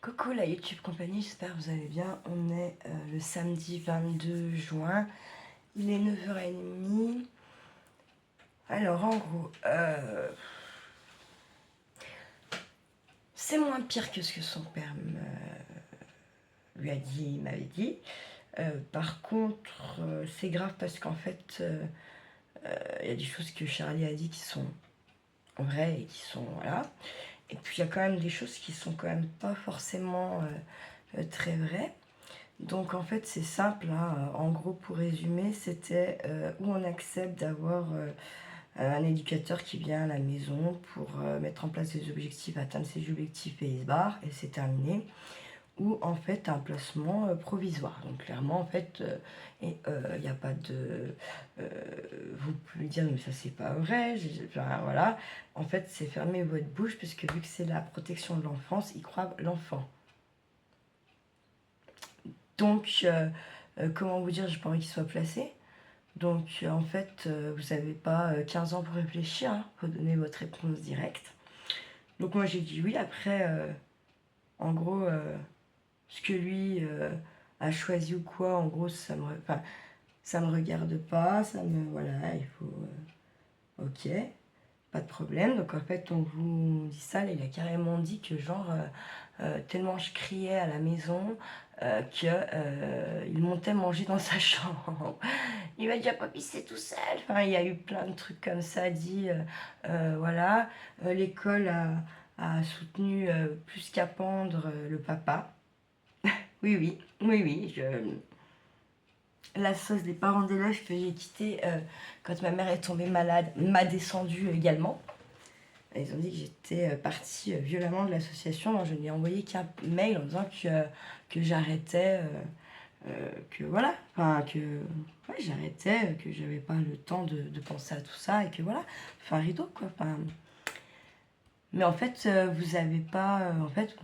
Coucou la YouTube compagnie, j'espère que vous allez bien. On est le samedi 22 juin, il est 9h30. Alors en gros, c'est moins pire que ce que son père lui a dit, m'avait dit. Par contre, c'est grave parce qu'en fait, il y a des choses que Charlie a dit qui sont vraies et qui sont, voilà. Et puis il y a quand même des choses qui sont quand même pas forcément très vraies. Donc en fait c'est simple, hein. En gros pour résumer c'était où on accepte d'avoir un éducateur qui vient à la maison pour mettre en place des objectifs, atteindre ses objectifs et il se barre et c'est terminé, ou en fait un placement provisoire. Donc clairement en fait il n'y a pas de... vous pouvez me dire mais ça c'est pas vrai, enfin, voilà. En fait c'est fermer votre bouche parce que vu que c'est la protection de l'enfance, ils croient l'enfant. Donc, comment vous dire, j'ai pas envie qu'il soit placé. Donc, en fait, vous n'avez pas 15 ans pour réfléchir, hein, faut donner votre réponse directe. Donc, moi, j'ai dit oui. Après, en gros, ce que lui a choisi ou quoi, en gros, enfin, ça me regarde pas, ça me... Voilà, il faut... ok, pas de problème. Donc, en fait, on vous dit ça, là, il a carrément dit que, genre, tellement je criais à la maison, qu'il montait manger dans sa chambre. Il m'a déjà pas pissé tout seul. Enfin, il y a eu plein de trucs comme ça dit. Voilà. L'école a soutenu plus qu'à pendre le papa. Oui, oui, oui, oui. La sauce des parents d'élèves que j'ai quitté quand ma mère est tombée malade m'a descendu également. Ils ont dit que j'étais partie violemment de l'association. Donc je n'ai envoyé qu'un mail en disant que j'arrêtais. Que voilà, enfin que ouais, j'arrêtais, que j'avais pas le temps de penser à tout ça et que voilà, enfin rideau quoi. Enfin, mais en fait, vous avez pas, en fait,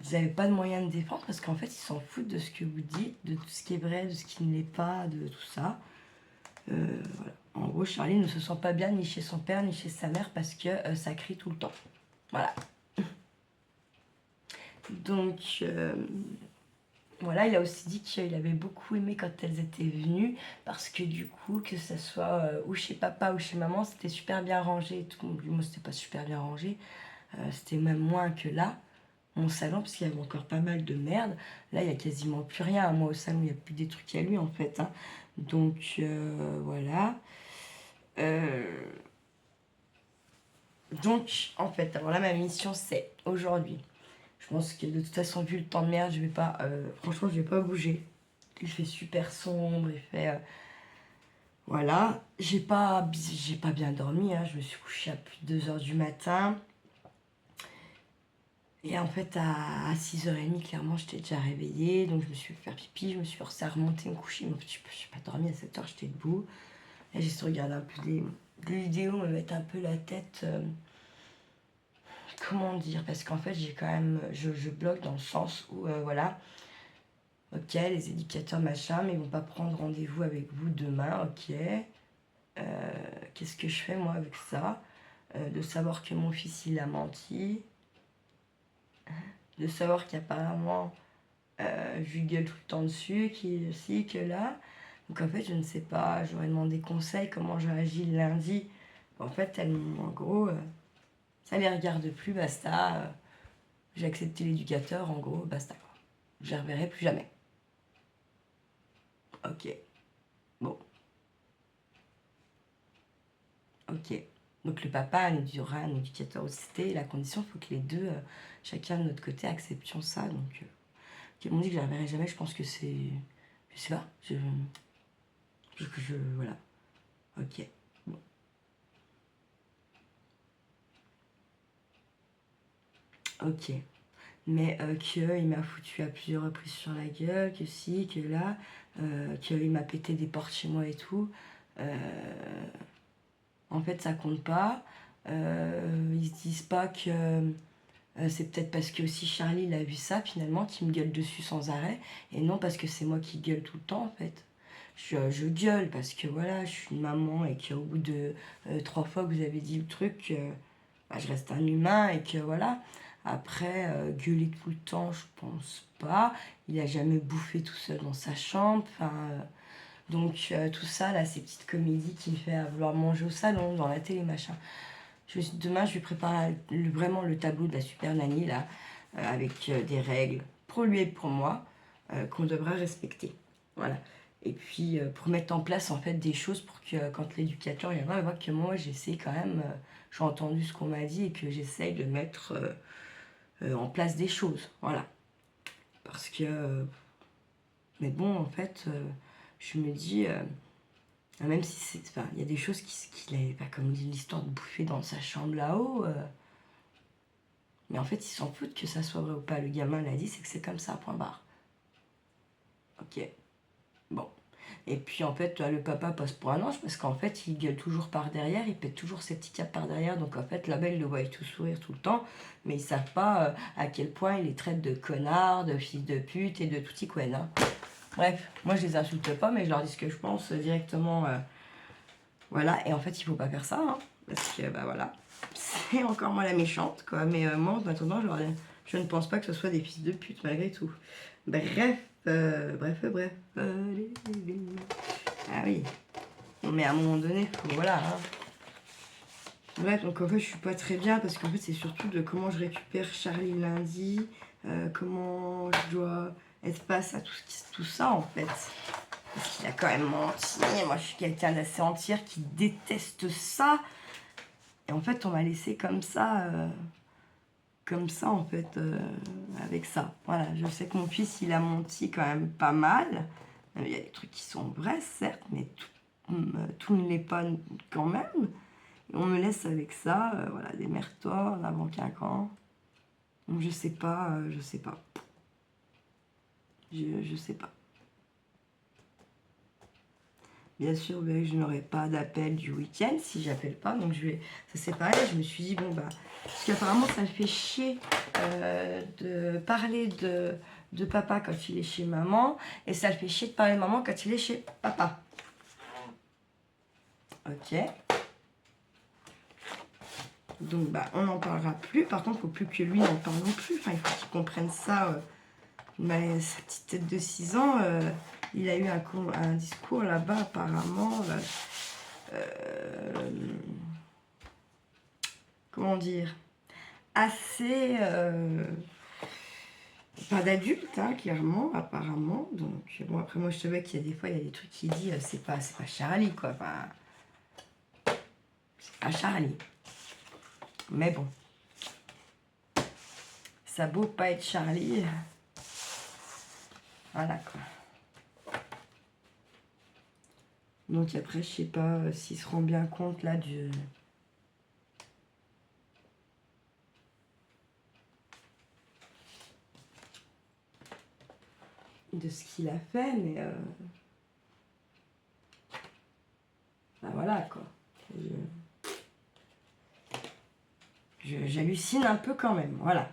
vous avez pas de moyen de défendre parce qu'en fait, ils s'en foutent de ce que vous dites, de tout ce qui est vrai, de ce qui ne l'est pas, de tout ça. Voilà. En gros, Charlie ne se sent pas bien ni chez son père ni chez sa mère parce que ça crie tout le temps. Voilà. Donc, voilà, il a aussi dit qu'il avait beaucoup aimé quand elles étaient venues parce que du coup, que ce soit ou chez papa ou chez maman, c'était super bien rangé et tout. Moi, c'était pas super bien rangé. C'était même moins que là, mon salon, parce qu'il y avait encore pas mal de merde. Là, il y a quasiment plus rien. Moi, au salon, il n'y a plus des trucs à lui, en fait, hein. Donc, voilà. Euh, donc, en fait, alors là, ma mission, c'est aujourd'hui. Je pense que de toute façon, vu le temps de merde, je vais pas... franchement, je vais pas bouger. Il fait super sombre, il fait... voilà. J'ai pas bien dormi, hein. Je me suis couchée à plus de 2h du matin. Et en fait, à 6h30, clairement, j'étais déjà réveillée. Donc, je me suis fait faire pipi, je me suis forcée à remonter, me coucher. Mais en fait, je n'ai pas dormi à 7h, j'étais debout. Et j'ai essayé de regarder un peu des vidéos, me mettre un peu la tête... comment dire? Parce qu'en fait, j'ai quand même... Je bloque dans le sens où, voilà... Ok, les éducateurs, machin, mais ils vont pas prendre rendez-vous avec vous demain, ok. Qu'est-ce que je fais, moi, avec ça? De savoir que mon fils, il a menti. De savoir qu'apparemment, je lui gueule tout le temps dessus, qu'il ci, que là. Donc, en fait, je ne sais pas. J'aurais demandé conseil, comment j'ai agi le lundi. En fait, en gros, ça les regarde plus, basta. J'ai accepté l'éducateur, en gros, basta. Je les reverrai plus jamais. Ok. Bon. Ok. Donc le papa il y aura un éducateur aussi, et la condition, il faut que les deux, chacun de notre côté, acceptions ça. Donc, ils m'ont dit que je ne la reverrai jamais. Je pense que c'est... Je sais pas. Voilà. Ok. Bon. Ok. Mais qu'il m'a foutu à plusieurs reprises sur la gueule, que si, que là, qu'il m'a pété des portes chez moi et tout. En fait, ça compte pas. Ils se disent pas que c'est peut-être parce que aussi Charlie il a vu ça finalement, qui me gueule dessus sans arrêt. Et non parce que c'est moi qui gueule tout le temps en fait. Je gueule parce que voilà, je suis une maman et qu'au bout de 3 fois que vous avez dit le truc, je reste un humain et que voilà. Après, gueuler tout le temps, je pense pas. Il a jamais bouffé tout seul dans sa chambre. Enfin, donc tout ça, là, ces petites comédies qui me fait vouloir manger au salon, dans la télé, machin. Demain, je vais préparer vraiment le tableau de la super nanny, là, avec des règles pour lui et pour moi, qu'on devra respecter. Voilà. Et puis, pour mettre en place, en fait, des choses pour que quand l'éducateur viendra, il voit que moi, j'essaie quand même, j'ai entendu ce qu'on m'a dit et que j'essaye de mettre en place des choses. Voilà. Parce que... mais bon, en fait, je me dis... même si c'est... Enfin, il y a des choses qu'il n'avait pas, comme l'histoire de bouffer dans sa chambre là-haut. Mais en fait, ils s'en foutent que ça soit vrai ou pas. Le gamin l'a dit, c'est que c'est comme ça, point barre. Ok. Bon. Et puis en fait, le papa passe pour un ange parce qu'en fait, il gueule toujours par derrière, il pète toujours ses petits câbles par derrière. Donc en fait, là-bas, ils le voient tout sourire tout le temps, mais ils savent pas à quel point il les traite de connards, de fils de pute et de tutti quel. Hein. Bref, moi je les insulte pas, mais je leur dis ce que je pense directement. Voilà, et en fait, il faut pas faire ça, hein, parce que bah voilà, c'est encore moi la méchante, quoi. Mais moi, en attendant, je ne pense pas que ce soit des fils de pute, malgré tout. Bref. Ah oui. Mais à un moment donné, faut, voilà. Hein. Bref, donc en fait, je suis pas très bien parce qu'en fait, c'est surtout de comment je récupère Charlie lundi, comment je dois être face à tout ça en fait. Parce qu'il a quand même menti. Moi, je suis quelqu'un d'assez entière qui déteste ça. Et en fait, on m'a laissé comme ça en fait, avec ça. Voilà, je sais que mon fils, il a menti quand même pas mal. Il y a des trucs qui sont vrais, certes, mais tout ne l'est pas quand même. Et on me laisse avec ça, voilà, démerde-toi, on avant qu'un camp. Donc je sais pas, je sais pas. Je sais pas. Bien sûr, je n'aurai pas d'appel du week-end si j'appelle pas. Donc ça c'est pareil, je me suis dit, bon bah, parce qu'apparemment ça me fait chier de parler de papa quand il est chez maman. Et ça le fait chier de parler de maman quand il est chez papa. Ok. Donc bah, on n'en parlera plus. Par contre, il ne faut plus que lui n'en parle non plus. Enfin, il faut qu'il comprenne ça. Sa petite tête de 6 ans, il a eu un discours là-bas apparemment. Comment dire, assez pas d'adulte, hein, clairement, apparemment. Donc bon, après moi je savais qu'il y a des fois il y a des trucs qu'il dit, c'est pas Charlie quoi. Enfin, c'est pas Charlie. Mais bon, ça beau pas être Charlie. Voilà quoi. Donc après je sais pas s'il se rend bien compte là de ce qu'il a fait, mais ben voilà quoi. J'hallucine un peu quand même, voilà.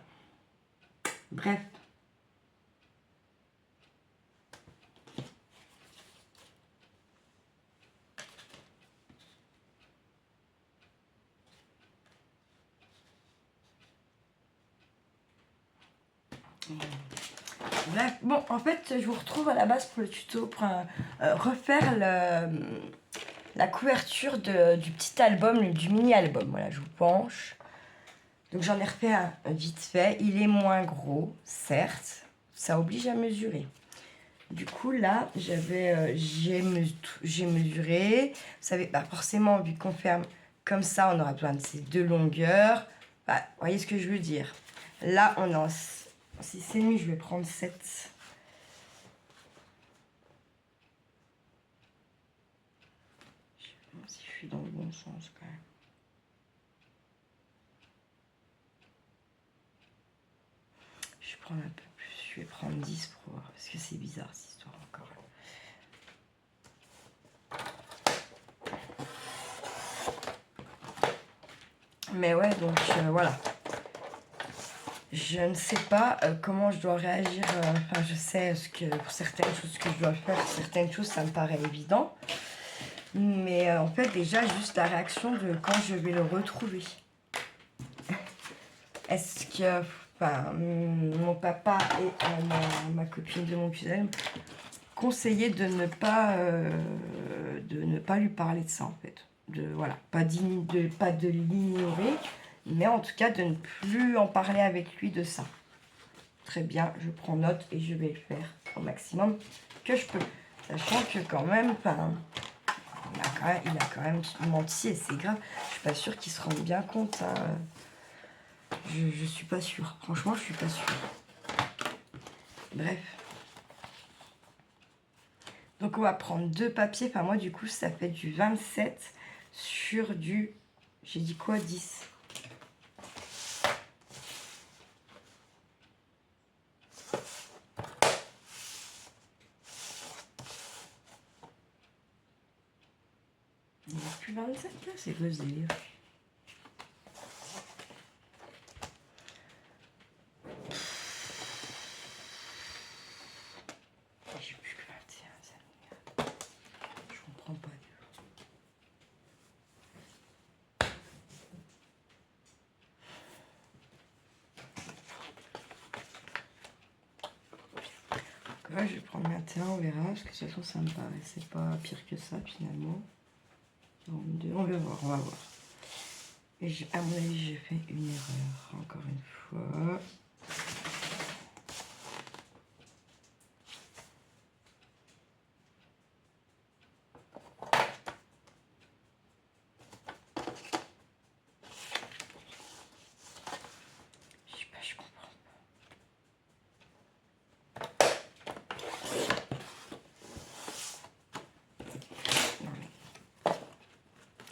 Bref. Bref, bon, en fait, je vous retrouve à la base pour le tuto pour refaire la couverture du petit album, du mini-album. Voilà, je vous penche. Donc j'en ai refait un vite fait. Il est moins gros, certes. Ça oblige à mesurer. Du coup, là, j'ai mesuré. Vous savez, bah, forcément, vu qu'on ferme comme ça, on aura besoin de ces deux longueurs. Bah, vous voyez ce que je veux dire. Là, on en... Si c'est mieux, je vais prendre cette... Je sais pas si je suis dans le bon sens, quand même. Je vais prendre un peu plus. Je vais prendre 10 pour voir, parce que c'est bizarre, cette histoire, encore. Mais ouais, donc voilà. Je ne sais pas comment je dois réagir. Enfin, je sais pour certaines choses que je dois faire, certaines choses, ça me paraît évident. Mais en fait, déjà, juste la réaction de quand je vais le retrouver. est-ce que enfin, mon papa et ma copine de mon cousin conseillaient de ne pas lui parler de ça en fait. Voilà, pas de l'ignorer, mais en tout cas de ne plus en parler avec lui de ça. Très bien, je prends note et je vais le faire au maximum que je peux. Sachant que quand même, enfin, il a quand même menti et c'est grave. Je suis pas sûre qu'il se rende bien compte. Hein. Je suis pas sûre. Franchement, je suis pas sûre. Bref. Donc on va prendre 2 papiers. Enfin moi du coup ça fait du 27 sur du... J'ai dit quoi, 10. Il n'y a plus 27 là, c'est quoi ce délire? J'ai plus que 21, ça m'énerve. Je comprends pas du tout. Donc là je vais prendre 21, on verra, parce que de toute façon ça me paraissait pas pire que ça finalement. 42, on va voir, on va voir. Et à mon avis j'ai fait une erreur, encore une fois. Je comprends. Non mais,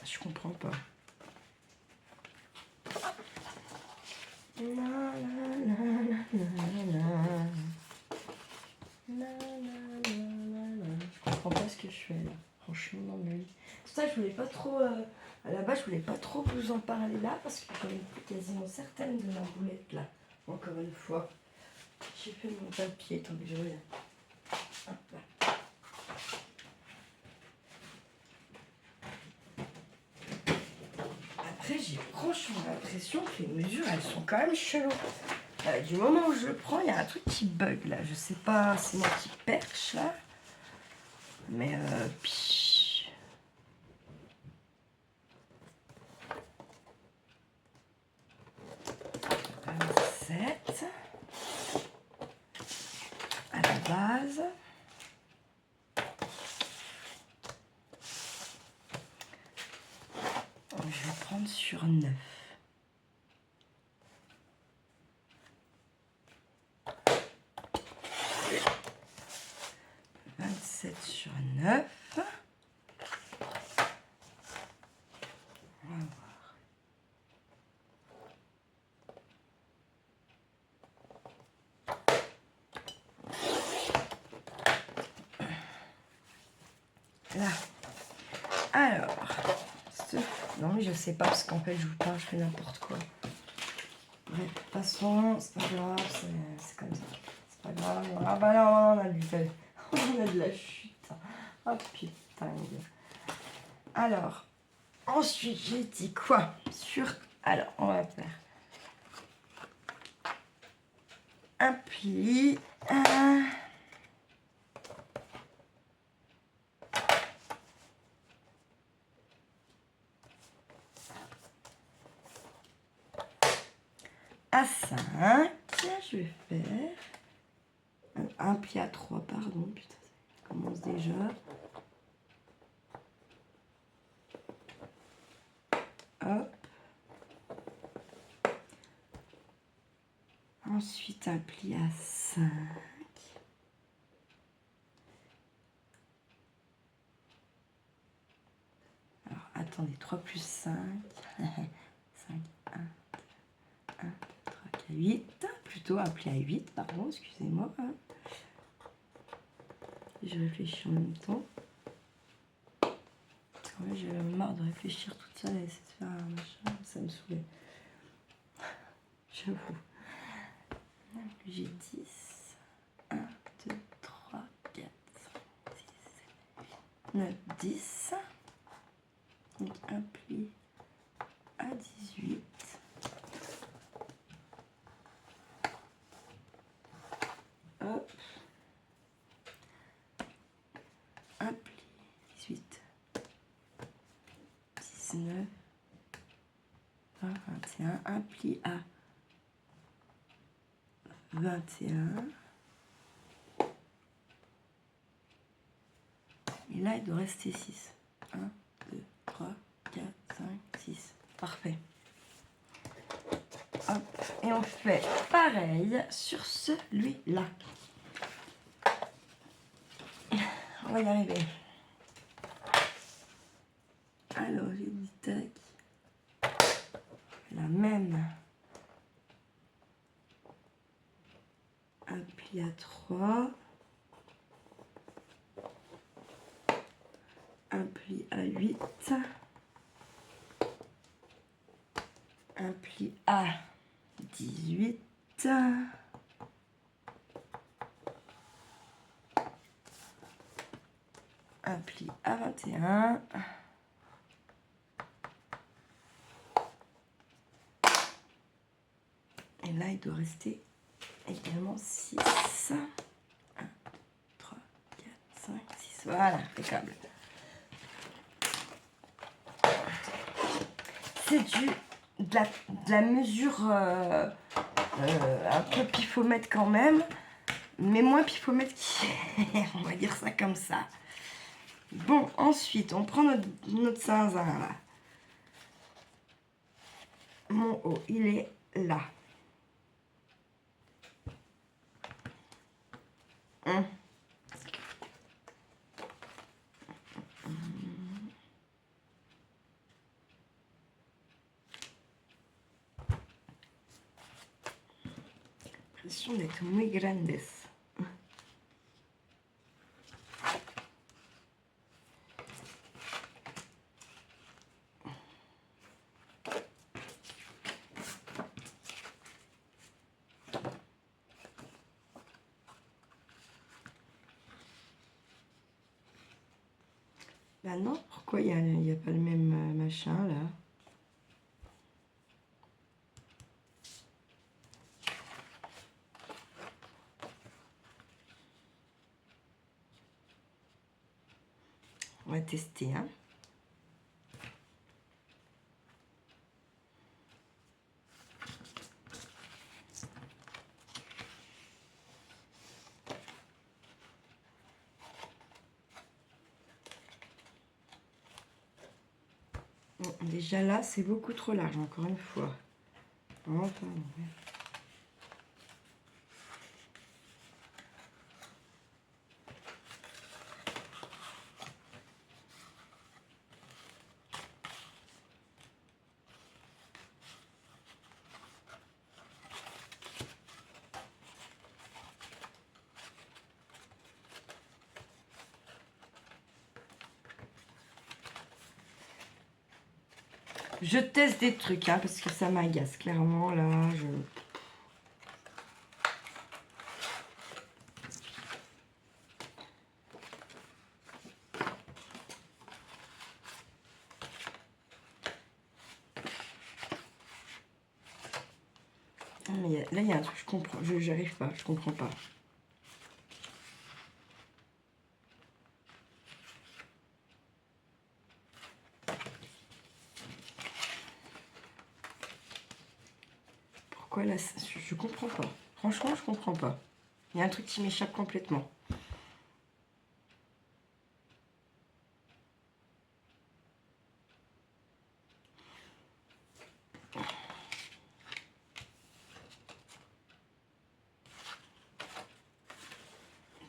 je comprends pas. Je comprends pas ce que je fais là. Franchement, non mais... C'est pour ça que je voulais pas trop... à la base, je voulais pas trop vous en parler là parce que j'en étais quasiment certaine de ma boulette là. Encore une fois. J'ai fait mon papier, tant que je reviens. Hop là. Après, j'ai franchement l'impression que les mesures, elles sont quand même cheloues. Du moment où je le prends, il y a un truc qui bug là. Je sais pas, c'est moi qui perche là. Mais puis... 27 à la base. Je vais prendre sur 9. 27 sur 9. On va voir. Là. Alors. Non mais je sais pas parce qu'en fait je vous parle, je fais n'importe quoi. Bref, de toute façon, c'est pas grave, c'est comme ça. C'est pas grave. Ah bah non, on a de la chute. Oh putain. Alors, ensuite j'ai dit quoi sur... Alors, on va faire un pli. À 5, je vais faire un pli à 3, pardon, putain, ça commence déjà. Hop. Ensuite, un pli à 5. Alors, attendez, 3 plus 5. 5, 1, 2, 3, 4, 8. Plutôt un pli à 8, pardon, excusez-moi. Je réfléchis en même temps. Parce qu'en fait, j'avais marre de réfléchir toute seule et essayer de faire un machin. Ça me saoulait. J'avoue. J'ai 10. 1, 2, 3, 4, 5, 6, 7, 8, 9, 10. Donc un pli à 18. 19, 20, 21, un pli à 21. Et là, il doit rester 6. 1, 2, 3, 4, 5, 6. Parfait. Hop. Et on fait pareil sur celui-là. On va y arriver. Alors, j'ai dit tac. La même. Un pli à 3. Un pli à 8. Un pli à 18. Un pli à 21. Et là, il doit rester également 6. 1, 3, 4, 5, 6. Voilà, impeccable. C'est de la mesure un peu pifomètre quand même, mais moins pifomètre qu'hier, on va dire ça comme ça. Bon, ensuite, on prend notre zinzin là. Mon haut, il est là. L'impression d'être muy grandes. Bah non, pourquoi il y a pas le même machin là? On va tester, hein. Bon, déjà là, c'est beaucoup trop large, encore une fois. Enfin, ouais. Je teste des trucs, hein, parce que ça m'agace, clairement, là, Mais là, il y a un truc, je comprends, j'arrive pas, je comprends pas. Pourquoi là, je comprends pas. Franchement, je comprends pas. Il y a un truc qui m'échappe complètement.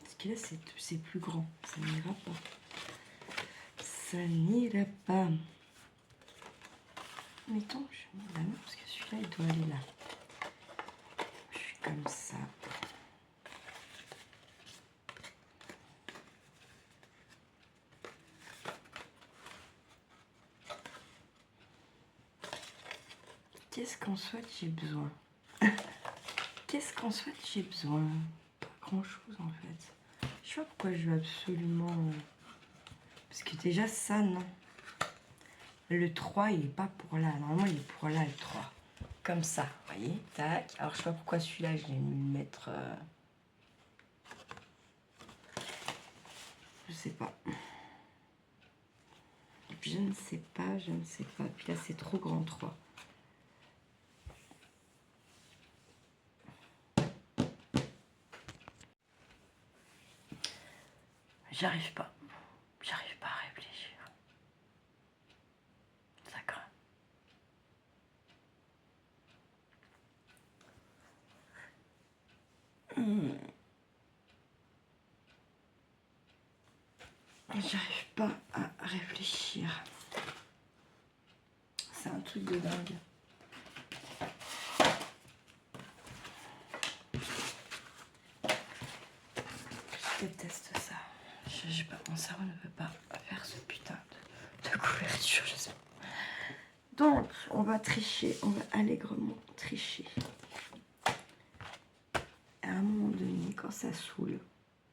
Parce que là, c'est plus grand. Ça n'ira pas. Ça n'ira pas. Mettons, je mets la main parce que celui-là, il doit aller là. Je suis comme ça. Qu'est-ce qu'en soit j'ai besoin? Qu'est-ce qu'en soit j'ai besoin? Pas grand-chose en fait. Je sais pas pourquoi je veux absolument... Parce que déjà ça, non. Le 3, il est pas pour là. Normalement, il est pour là, le 3. Comme ça, vous voyez. Tac. Alors, je sais pas pourquoi celui-là, je vais me le mettre... Je sais pas. Je ne sais pas, je ne sais pas. Puis là, c'est trop grand 3. J'arrive pas. J'arrive pas à réfléchir. Ça craint. J'arrive pas à réfléchir. C'est un truc de dingue. Je déteste ça. Je sais pas, mon cerveau ne peut pas faire ce putain de couverture, j'espère. Donc, on va tricher, on va allègrement tricher. À un moment donné, quand ça saoule,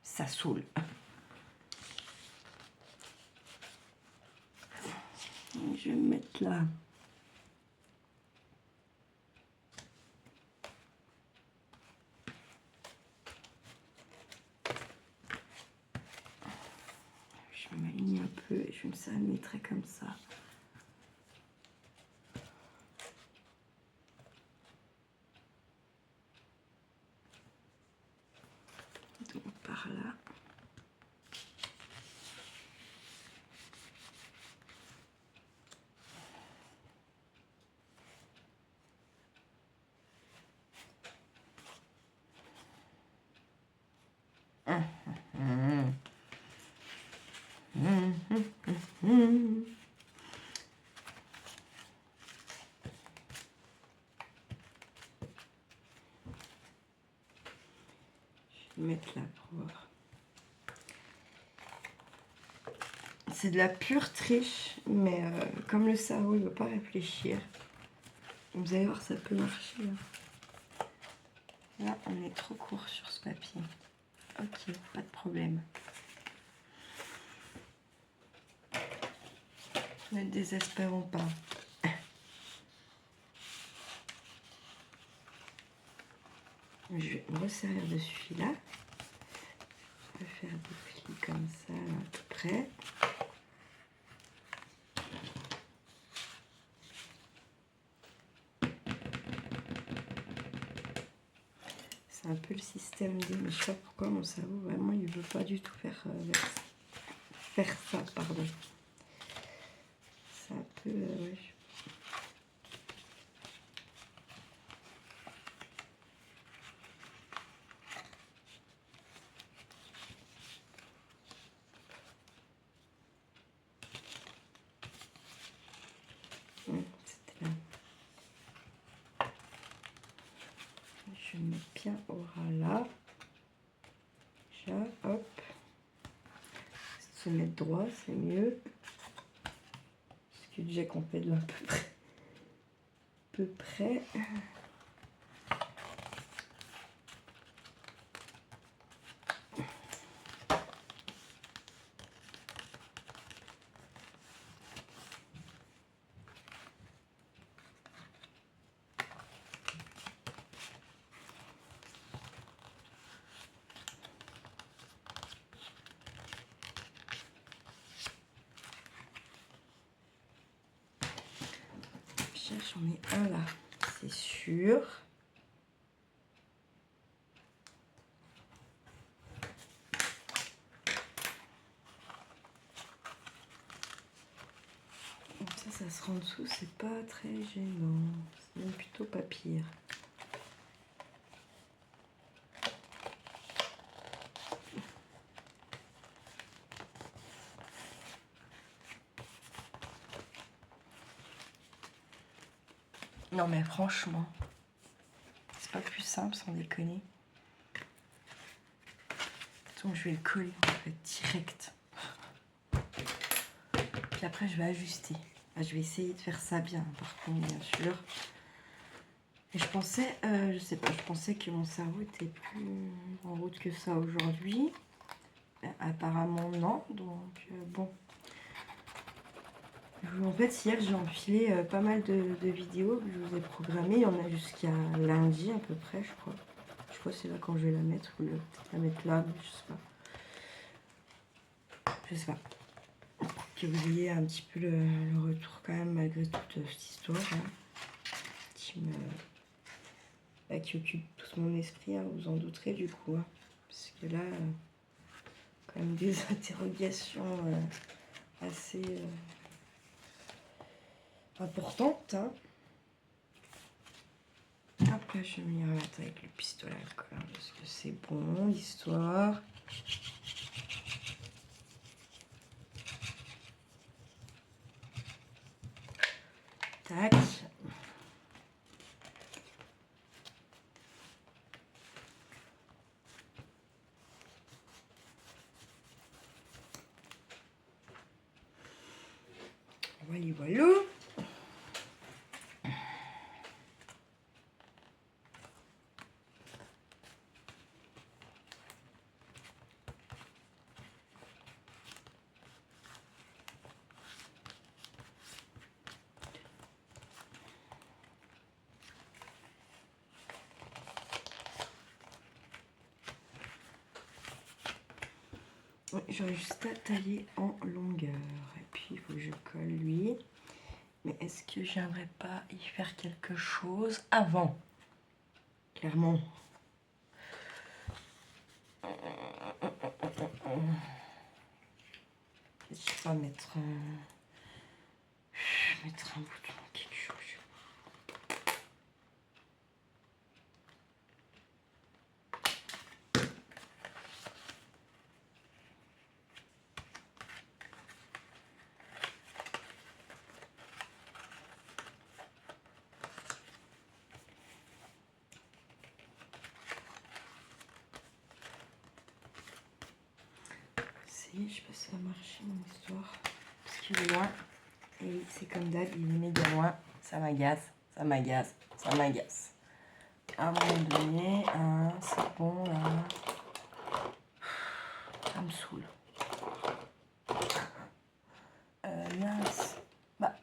ça saoule. Je vais me mettre là. Je m'aligne un peu et je me mettrai comme ça. Donc par là. Je vais mettre là pour voir. C'est de la pure triche, mais comme le cerveau ne veut pas réfléchir, vous allez voir, ça peut marcher. Là, on est trop court sur ce papier. Ok, pas de problème. Ne désespérons pas. Je vais me resserrir de celui-là. Je vais faire des plis comme ça, là, à peu près. C'est un peu le système D, mais je sais pas pourquoi mon cerveau, vraiment, il veut pas du tout faire ça, pardon. C'est un peu... ouais. C'était là. Je mets bien au ras là. Déjà, hop. Se mettre droit, c'est mieux. Parce que déjà qu'on fait de l'à peu près. Peu près. J'en ai un là, c'est sûr. Donc ça se rend en dessous, c'est pas très gênant. C'est même plutôt pas pire. Non mais franchement, c'est pas plus simple sans déconner. Donc je vais le coller en fait direct. Puis après je vais ajuster. Enfin, je vais essayer de faire ça bien par contre bien sûr. Et je pensais, je sais pas, je pensais que mon cerveau était plus en route que ça aujourd'hui. Apparemment non, donc bon. En fait, hier, j'ai enfilé pas mal de vidéos que je vous ai programmées. Il y en a jusqu'à lundi à peu près, je crois. Je crois que c'est là quand je vais la mettre, ou peut-être la mettre là, mais je sais pas. Je sais pas. que vous ayez un petit peu le retour quand même malgré toute cette histoire qui occupe tout mon esprit, vous en douterez du coup. Parce que là, quand même des interrogations assez importantes. Après, je vais venir là avec le pistolet à colle parce que c'est bon l'histoire. Tac. Voilà, voilà. J'aurais juste à tailler en longueur. Et puis, il faut que je colle lui. Mais est-ce que j'aimerais pas y faire quelque chose avant? Clairement. Je sais pas, mettre un bouton, quelque chose. Je sais pas si ça va marcher mon histoire. Parce qu'il est loin. Et oui, c'est comme d'hab, il est méga loin. Ça m'agace, ça m'agace, ça m'agace. À un moment donné, c'est bon là. Ça me saoule. Mince. Bah.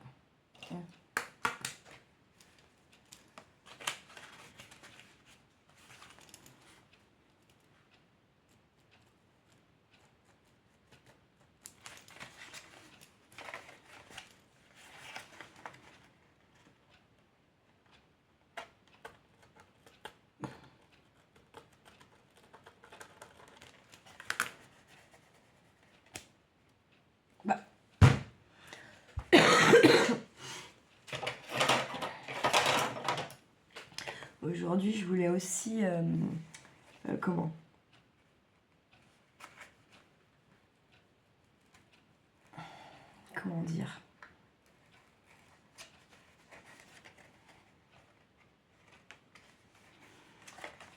Aujourd'hui, je voulais aussi... comment dire?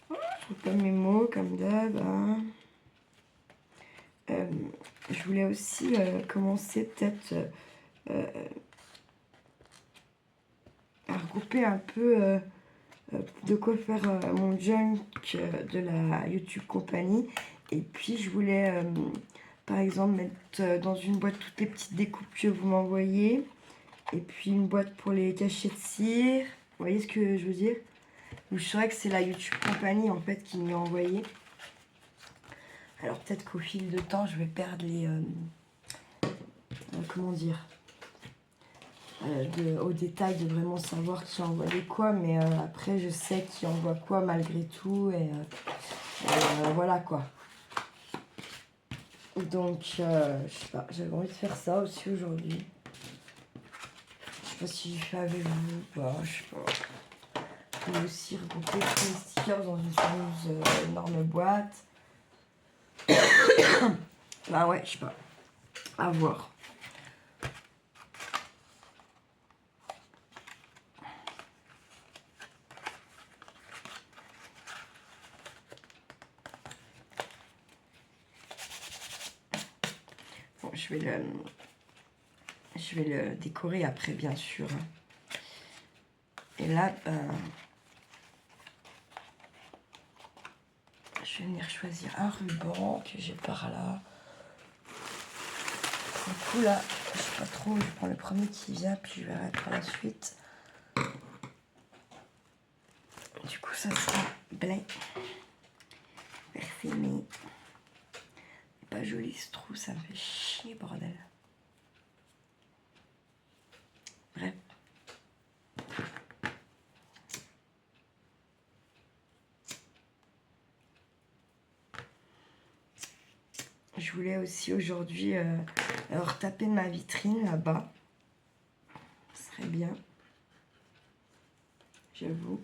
Je trouve pas mes mots comme d'hab. Je voulais aussi commencer peut-être à regrouper un peu de quoi faire mon junk de la YouTube compagnie. Et puis je voulais par exemple mettre dans une boîte toutes les petites découpes que vous m'envoyez. Et puis une boîte pour les cachets de cire. Vous voyez ce que je veux dire? Donc, je saurais que c'est la YouTube compagnie en fait qui m'y a envoyé. Alors peut-être qu'au fil de temps, je vais perdre les... comment dire, au détail de vraiment savoir qui envoie quoi, mais après je sais qui envoie quoi malgré tout, et voilà quoi. Donc je sais pas, j'avais envie de faire ça aussi aujourd'hui. Je sais pas si j'ai fait avec vous ou pas, je sais pas. Je vais aussi regrouper tous les stickers dans une fameuse énorme boîte. Bah ouais, je sais pas, à voir. Bon, je vais le décorer après, bien sûr. Et là, ben, je vais venir choisir un ruban que j'ai par là. Du coup, là, je sais pas trop, je prends le premier qui vient, puis je verrai par la suite. Du coup, ça sera blanc. Parfumé. Pas joli ce trou, ça me fait chier, bordel. je voulais aussi aujourd'hui retaper ma vitrine là-bas. Ce serait bien. J'avoue.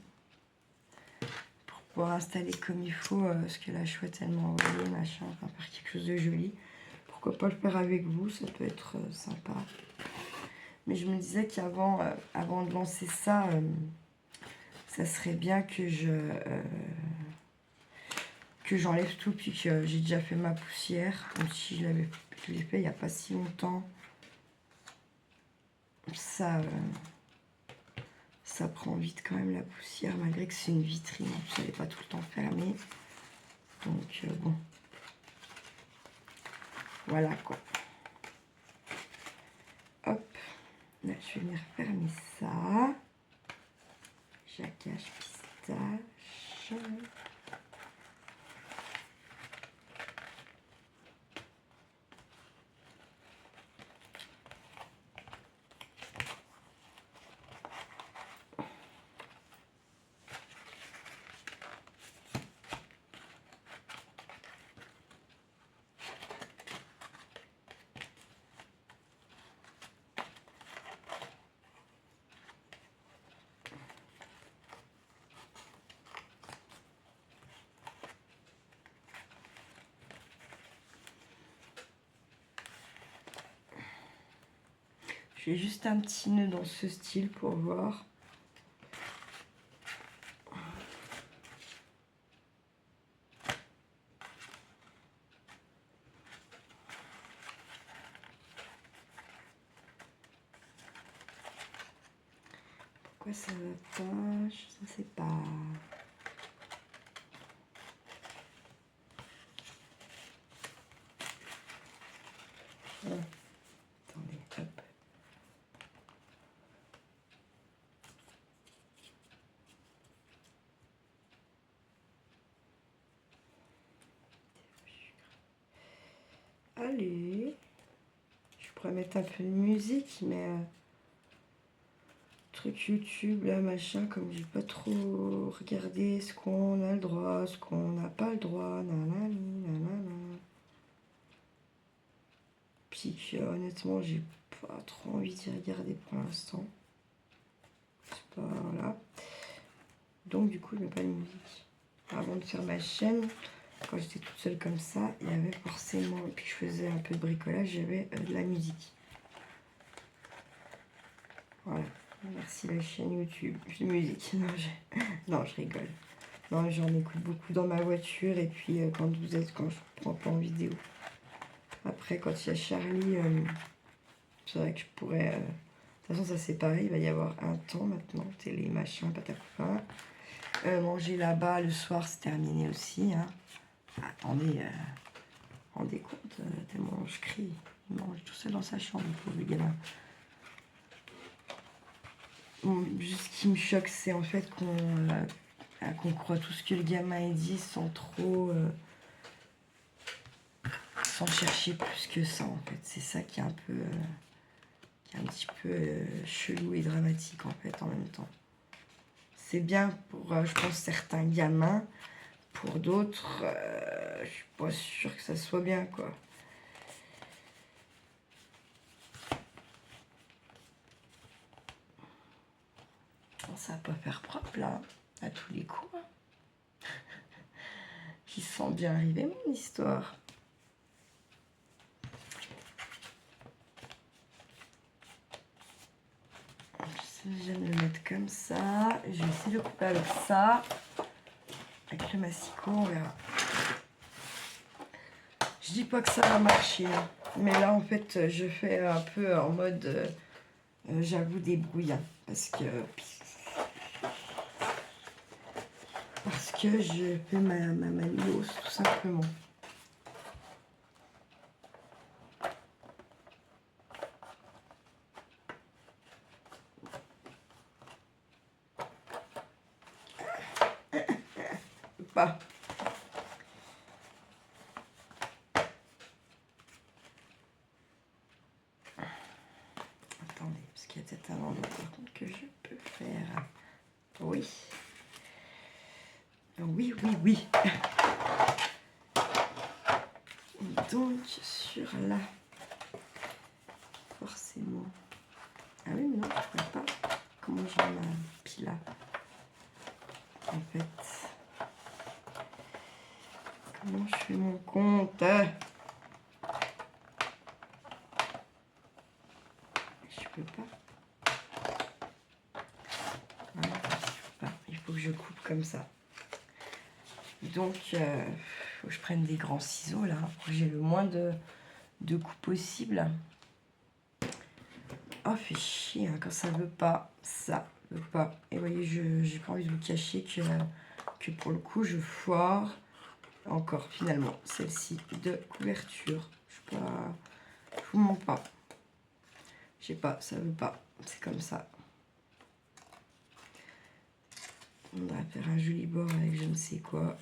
Pour pouvoir installer comme il faut ce que la chouette elle m'a envoyé, machin, enfin faire quelque chose de joli. Pourquoi pas le faire avec vous, ça peut être sympa. Mais je me disais qu'avant avant de lancer ça, ça serait bien que j'enlève tout, puis que j'ai déjà fait ma poussière, même si je l'ai fait il n'y a pas si longtemps. Ça prend vite quand même la poussière, malgré que c'est une vitrine, en plus elle n'est pas tout le temps fermée. Donc bon, voilà quoi. Hop, là je vais venir fermer ça. Jacquage pistache. Je fais juste un petit nœud dans ce style pour voir. Pourquoi ça va pas? Je ne sais pas. Attendez, hop. Allez. Je pourrais mettre un peu de musique, mais truc YouTube, là, machin, comme j'ai pas trop regardé ce qu'on a le droit, ce qu'on n'a pas le droit, nanani, nanana. Puis honnêtement, j'ai pas trop envie d'y regarder pour l'instant. C'est pas là. Donc du coup, je mets pas de musique. Avant de faire ma chaîne, quand j'étais toute seule comme ça, il y avait forcément, et puis je faisais un peu de bricolage, j'avais de la musique. Voilà. Merci la chaîne YouTube. De musique. Non, je rigole. Non, j'en écoute beaucoup dans ma voiture et puis quand je prends pas en vidéo. Après, quand il y a Charlie, c'est vrai que je pourrais... de toute façon, ça c'est pareil, il va y avoir un temps maintenant, télé, machin, patapouin. Manger là-bas le soir, c'est terminé aussi. Hein. Attendez, rendez compte, tellement je crie. Il mange tout seul dans sa chambre, le pauvre gamin. Bon, juste ce qui me choque, c'est en fait qu'on croit tout ce que le gamin dit sans trop... sans chercher plus que ça, en fait. C'est ça qui est un peu... qui est un petit peu chelou et dramatique, en fait, en même temps. C'est bien pour, je pense, certains gamins. Pour d'autres, je suis pas sûre que ça soit bien, quoi. Ça va pas faire propre, là, à tous les coups. Hein. Ils sont bien arrivés, mon histoire. J'aime le mettre comme ça. Je vais essayer de couper avec ça. Avec le massicot, on verra. Je dis pas que ça va marcher. Hein. Mais là, en fait, je fais un peu en mode... j'avoue débrouille. Hein, parce que je fais ma manilose, tout simplement. Pas. Attendez, parce qu'il y a peut-être un endroit par contre que je peux faire. Oui. Oui, oui, oui. Donc, sur là, forcément. Ah oui, mais non, je ne vois pas comment j'ai ma pile là. En fait, comment je fais mon compte? Je peux pas. Voilà, je peux pas. Il faut que je coupe comme ça. Donc, faut que je prenne des grands ciseaux là, pour que j'ai le moins de coups possible. Oh, fait chier hein, quand ça veut pas. Ça veut pas. Et vous voyez, j'ai pas envie de vous cacher que pour le coup, je foire encore finalement celle-ci de couverture. Je sais pas, je vous mens pas. Je sais pas, ça veut pas. C'est comme ça. On va faire un joli bord avec je ne sais quoi.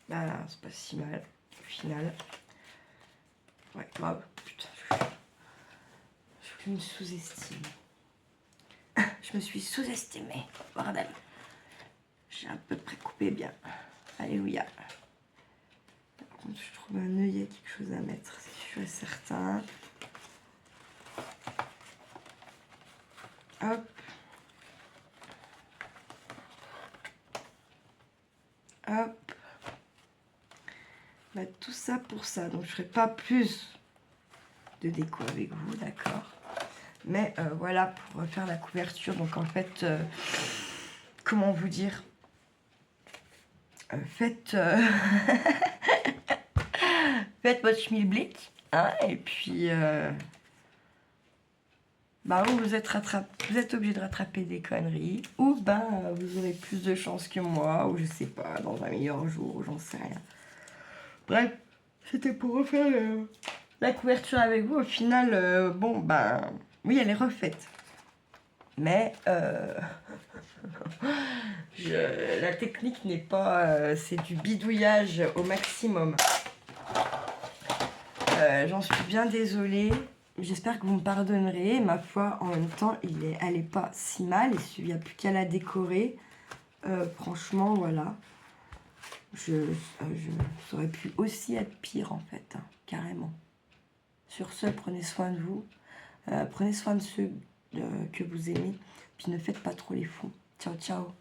Voilà, c'est pas si mal au final. Ouais, grave. Putain, je me sous-estime. Je me suis sous-estimée. Bordel. J'ai à peu près coupé bien. Alléluia. Par contre, je trouve un œillet, quelque chose à mettre, c'est sûr et certain. Hop. Hop. Bah, tout ça pour ça. Donc, je ne ferai pas plus de déco avec vous, d'accord? Mais voilà, pour faire la couverture. Donc, en fait, comment vous dire? Faites faites votre schmilblick, hein, et puis bah, ou vous êtes obligé de rattraper des conneries, ou ben vous aurez plus de chance que moi, ou je sais pas, dans un meilleur jour, j'en sais rien. Bref, c'était pour refaire la couverture avec vous. Au final, bon ben oui, elle est refaite, mais la technique n'est pas, c'est du bidouillage au maximum. J'en suis bien désolée. J'espère que vous me pardonnerez. Ma foi, en même temps, elle est pas si mal. Il n'y a plus qu'à la décorer. Franchement, voilà. Ça aurait pu aussi être pire, en fait. Hein, carrément. Sur ce, prenez soin de vous. Prenez soin de ceux que vous aimez. Puis ne faites pas trop les fous. Ciao, ciao.